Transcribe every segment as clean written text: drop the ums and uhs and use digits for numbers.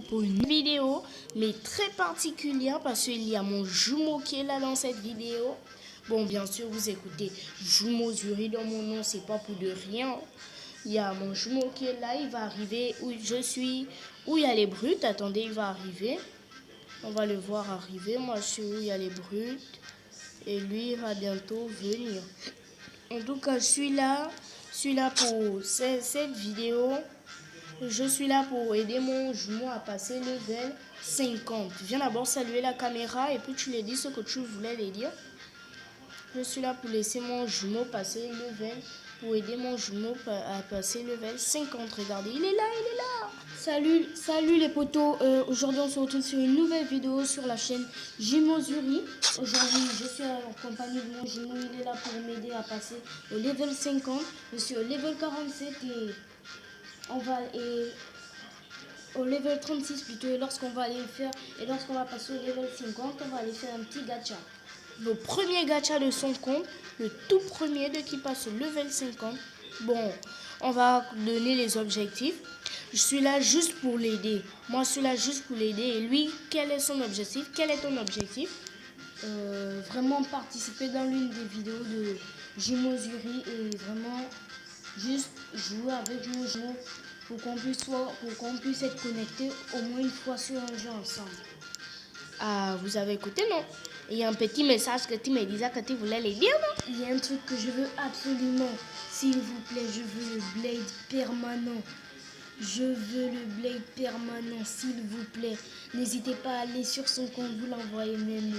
pour une vidéo, mais très particulière parce qu'il y a mon jumeau qui est là dans cette vidéo. Bon, bien sûr, vous écoutez Jumeau Zuri dans mon nom, c'est pas pour de rien. Il y a mon jumeau qui est là, il va arriver où je suis, où il y a les brutes. Attendez, il va arriver. On va le voir arriver. Moi, je suis où il y a les brutes. Et lui, il va bientôt venir. En tout cas, je suis là pour cette vidéo. Je suis là pour aider mon jumeau à passer level 50. Viens d'abord saluer la caméra et puis tu lui dis ce que tu voulais lui dire. Je suis là pour laisser mon jumeau passer level, pour aider mon jumeau à passer level 50. Regardez, il est là, il est là. Salut les potos. Aujourd'hui, on se retrouve sur une nouvelle vidéo sur la chaîne Jumeau Zuri. Aujourd'hui, je suis en compagnie de mon jumeau. Il est là pour m'aider à passer au level 50. Je suis au level 47 et on va au level 36 plutôt. Et lorsqu'on va passer au level 50, on va aller faire un petit gacha. Le premier gacha de son compte, le tout premier de qui passe au level 50. Bon, on va donner les objectifs. Je suis là juste pour l'aider. Moi, je suis là juste pour l'aider. Et lui, quel est son objectif? Quel est ton objectif? Vraiment participer dans l'une des vidéos de Jumeau Zuri et vraiment juste jouer avec mon jumeau pour qu'on puisse être connectés au moins une fois sur un jeu ensemble. Ah, vous avez écouté, non? Il y a un petit message que tu me disais que tu voulais les dire, non? Il y a un truc que je veux absolument. S'il vous plaît, je veux le blade permanent. Je veux le blade permanent, s'il vous plaît. N'hésitez pas à aller sur son compte, vous l'envoyez même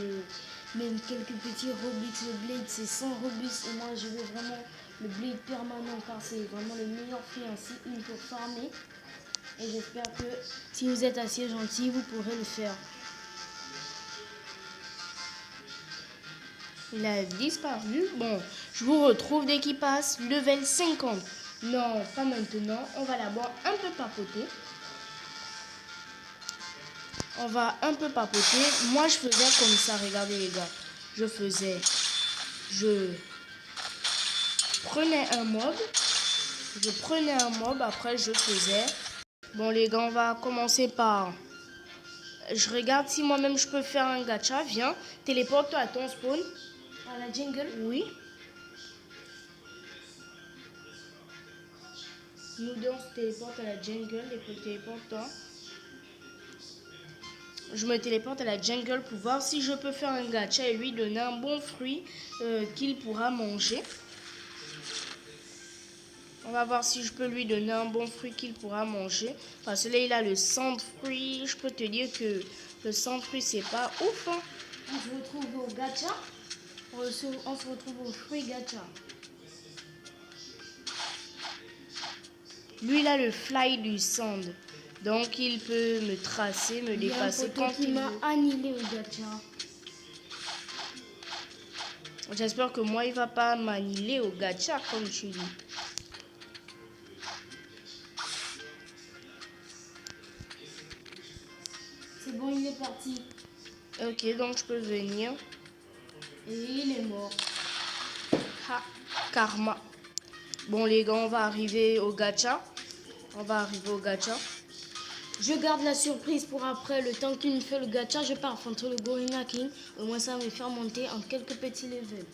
quelques petits Robux. Le blade, c'est 100 Robux. Et moi, je veux vraiment le blade permanent car c'est vraiment le meilleur fiancé pour farmer. Et j'espère que si vous êtes assez gentil, vous pourrez le faire. Il a disparu. Bon, je vous retrouve dès qu'il passe level 50. Non, pas maintenant. On va d'abord un peu papoter. On va un peu papoter. Moi, je faisais comme ça. Regardez, les gars. Je prenais un mob. Après, je faisais. Bon, les gars, on va commencer par... Je regarde si moi-même, je peux faire un gacha. Viens, téléporte-toi à ton spawn. À la jungle. Oui. Nous deux, on se téléporte à la jungle. Et téléporte-toi. Je me téléporte à la jungle pour voir si je peux faire un gacha et lui donner un bon fruit qu'il pourra manger. On va voir si je peux lui donner un bon fruit qu'il pourra manger. Parce que là, il a le sang de fruit. Je peux te dire que le sang de fruit, c'est pas ouf. Hein. On se retrouve au gacha. On se retrouve au fruit gacha. Lui, il a le fly du sand. Donc, il peut me tracer, me dépasser quand il m'a annihilé au gacha. J'espère que moi, il va pas m'annihiler au gacha, comme tu dis. C'est bon, il est parti. Ok, donc je peux venir. Et il est mort. Ha, karma. Bon, les gars, on va arriver au gacha. Je garde la surprise pour après. Le temps qu'il me fait le gacha, je pars affronter le Gorilla King. Au moins, ça va me faire monter en quelques petits levels.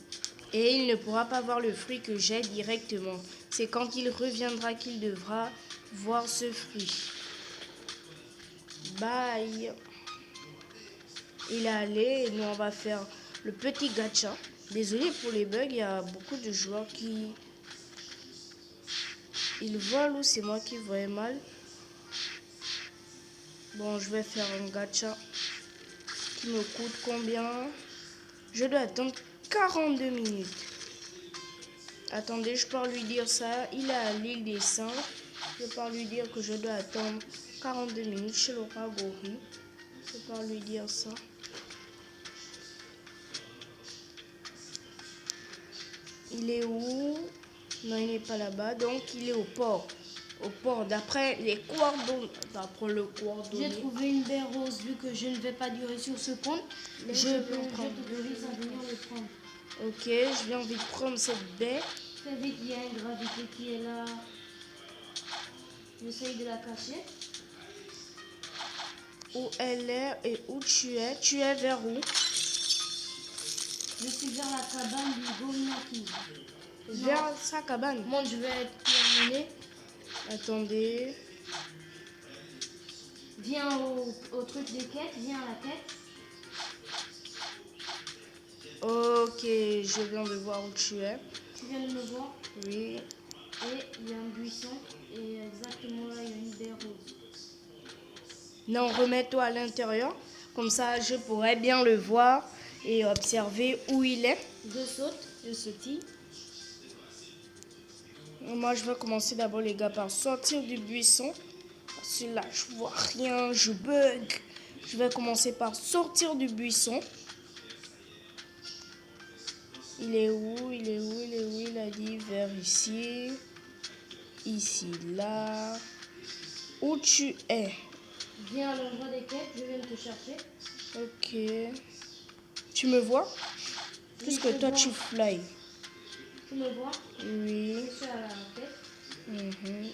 Et il ne pourra pas voir le fruit que j'ai directement. C'est quand il reviendra qu'il devra voir ce fruit. Bye. Il est allé et nous, on va faire le petit gacha. Désolé pour les bugs, il y a beaucoup de joueurs qui... Ils volent ou c'est moi qui vois mal. Bon, je vais faire un gacha qui me coûte combien? Je dois attendre 42 minutes. Attendez, je peux lui dire ça. Il est à l'île des Saints. Je peux lui dire que je dois attendre 42 minutes chez le roi Gori. Je peux lui dire ça. Il est où? Non, il n'est pas là-bas. Donc, il est au port. Au port, d'après les coordonnées. J'ai trouvé une baie rose. Vu que je ne vais pas durer sur ce compte, je t'autorise à venir le prendre. Ok, je viens envie de prendre cette baie. Très vite, il y a une gravité qui est là. J'essaye de la cacher. où elle est et où tu es. Tu es vers où? Je suis vers la cabane du Gorilla King. Vers sa cabane. Moi, je vais terminer. Attendez. Viens au truc des quêtes, viens à la quête. Ok, je viens de voir où tu es. Tu viens de me voir. Oui. Et il y a un buisson. Et exactement là, il y a une baie rose. Non, remets-toi à l'intérieur. Comme ça, je pourrais bien le voir et observer où il est. Je saute. Je sautille. Moi, je vais commencer d'abord, les gars, par sortir du buisson. Parce que là, je vois rien, je bug. Je vais commencer par sortir du buisson. Il est où? Il est où? Il est où? Il a dit vers ici. Ici, là. Où tu es? Viens à l'endroit des quêtes, je viens de te chercher. Ok. Tu me vois? Puisque Oui, toi, tu fly. Tu me vois? Oui. Je suis à la quête. Mhm.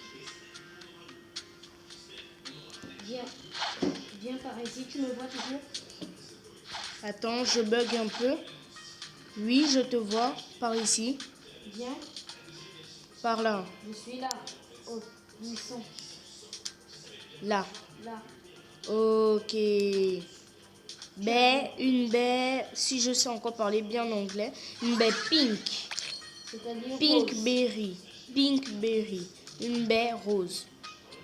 Viens par ici, tu me vois toujours? Attends, je bug un peu. Oui, je te vois. Par ici. Viens, Par là. je suis là, au buisson, Là. là. Ok. Baie, une baie, si je sais encore parler bien anglais, une baie pink. C'est-à-dire Pink rose. berry. Pink berry. Une baie rose.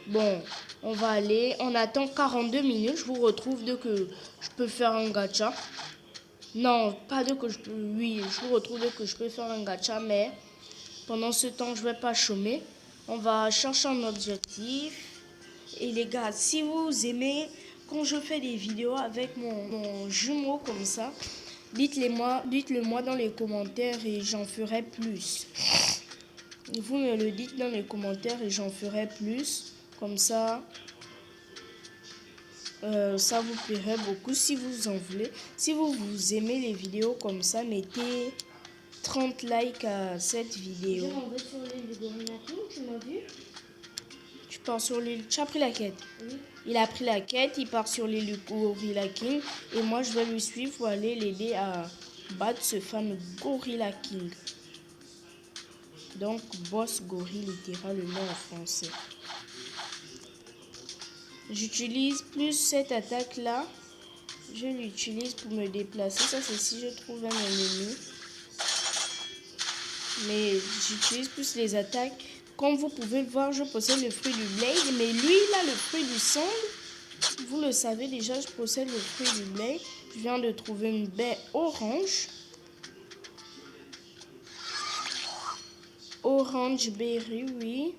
Bon, on va aller. On attend 42 minutes. Je vous retrouve dès que je peux faire un gacha. Non, pas dès que je peux. Oui, je vous retrouve dès que je peux faire un gacha, mais pendant ce temps, je vais pas chômer. On va chercher un objectif. Et les gars, si vous aimez quand je fais des vidéos avec mon jumeau comme ça, dites-le moi dans les commentaires et j'en ferai plus. Vous me le dites dans les commentaires et j'en ferai plus. Comme ça, ça vous plairait beaucoup si vous en voulez. Si vous aimez les vidéos comme ça, mettez 30 likes à cette vidéo. Je m'en vais sur l'île du Gorilla King, tu m'as vu? Tu pars sur l'île. Tu as pris la quête. Oui. Il a pris la quête, il part sur l'île du Gorilla King. Et moi, je vais lui suivre pour aller l'aider à battre ce fameux Gorilla King. Donc, boss gorille littéralement en français. J'utilise plus cette attaque-là. Je l'utilise pour me déplacer. Ça, c'est si je trouve un ennemi. Mais j'utilise plus les attaques. Comme vous pouvez le voir, je possède le fruit du Blade. Mais lui, il a le fruit du sang. Vous le savez déjà, je possède le fruit du Blade. Je viens de trouver une baie orange. Orange berry, oui.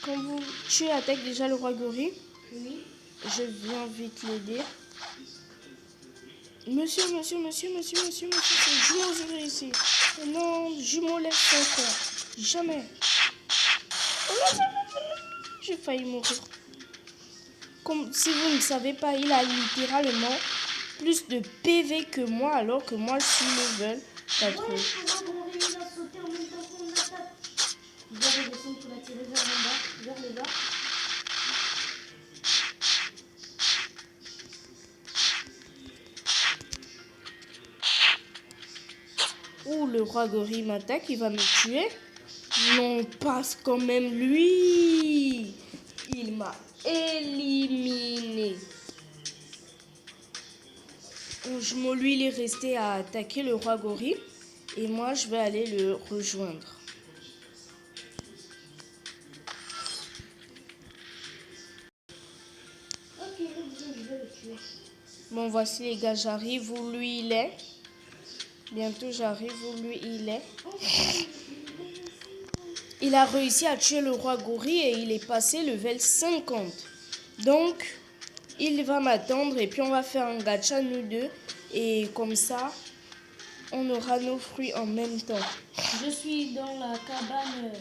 Quand tu attaques déjà le roi gorille, Oui. je viens vite l'aider. Monsieur, c'est jumeau juré ici. Oh non, jumeau laisse son corps. Jamais. Oh non, j'ai failli mourir. Comme si vous ne savez pas, il a littéralement plus de PV que moi, alors que moi je suis level 80. Ouais, il a sauté en même temps qu'on l'attaque. Je vais redescendre pour la tirer vers le bas. Ouh, le roi gorille m'attaque, il va me tuer. Non, passe quand même lui. Il m'a éliminé. Lui, il est resté à attaquer le roi gorille. Et moi, je vais aller le rejoindre. Ok, je vais le tuer. Bon, voici les gars, j'arrive où lui, il est. Bientôt, j'arrive où lui, il est. Il a réussi à tuer le roi gorille et il est passé level 50. Donc, il va m'attendre et puis on va faire un gacha nous deux. Et comme ça, on aura nos fruits en même temps. Je suis dans la cabane.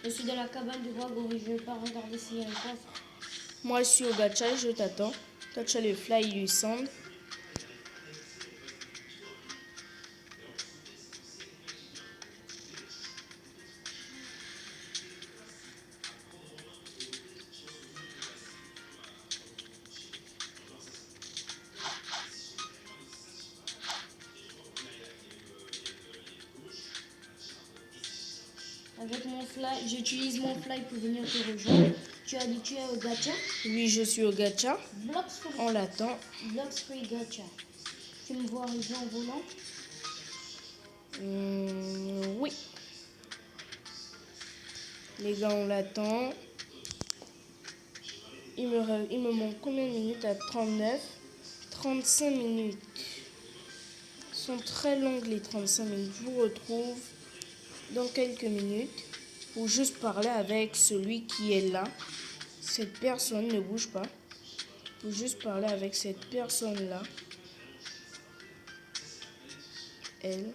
Je suis dans la cabane du roi gorille. Je vais pas regarder s'il y a un coffre. Moi, je suis au gacha et je t'attends. Toi, tu as le fly du sand. Avec mon fly, j'utilise mon fly pour venir te rejoindre. Tu es habitué au gacha? Oui, je suis au gacha. Blocks free. On l'attend. Blocks free gacha. Tu me vois arriver en volant? Oui. Les gars, on l'attend. Il me manque combien de minutes à 39? 35 minutes. Sont très longues les 35 minutes. Je vous retrouve dans quelques minutes pour juste parler avec celui qui est là. Cette personne ne bouge pas. Pour juste parler avec cette personne-là. Elle.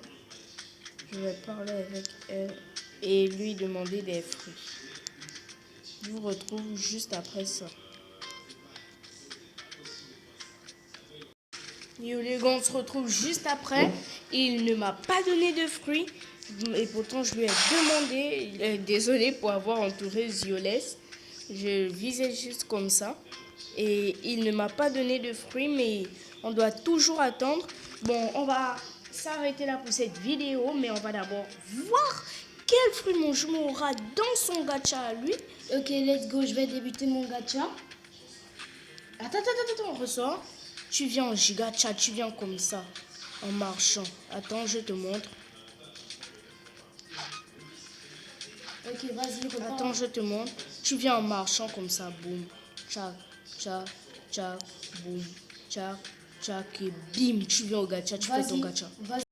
Je vais parler avec elle et lui demander des fruits. Je vous retrouve juste après ça. Yo les gars, on se retrouve juste après. Il ne m'a pas donné de fruits. Et pourtant, je lui ai demandé. Désolé pour avoir entouré Ziolès. Je visais juste comme ça. Et il ne m'a pas donné de fruits, mais on doit toujours attendre. Bon, on va s'arrêter là pour cette vidéo, mais on va d'abord voir quel fruit mon jumeau aura dans son gacha à lui. Ok, let's go, je vais débuter mon gacha. Attends, on ressort. Tu viens en gigacha, tu viens comme ça, en marchant. Attends, je te montre. Ok, vas-y, reprends. Attends, je te montre. Tu viens en marchant comme ça, boum. Tchac, tchac, tchac, boum. Tchac, tchac et bim. Tu viens au gacha, tu fais ton gacha. Vas-y.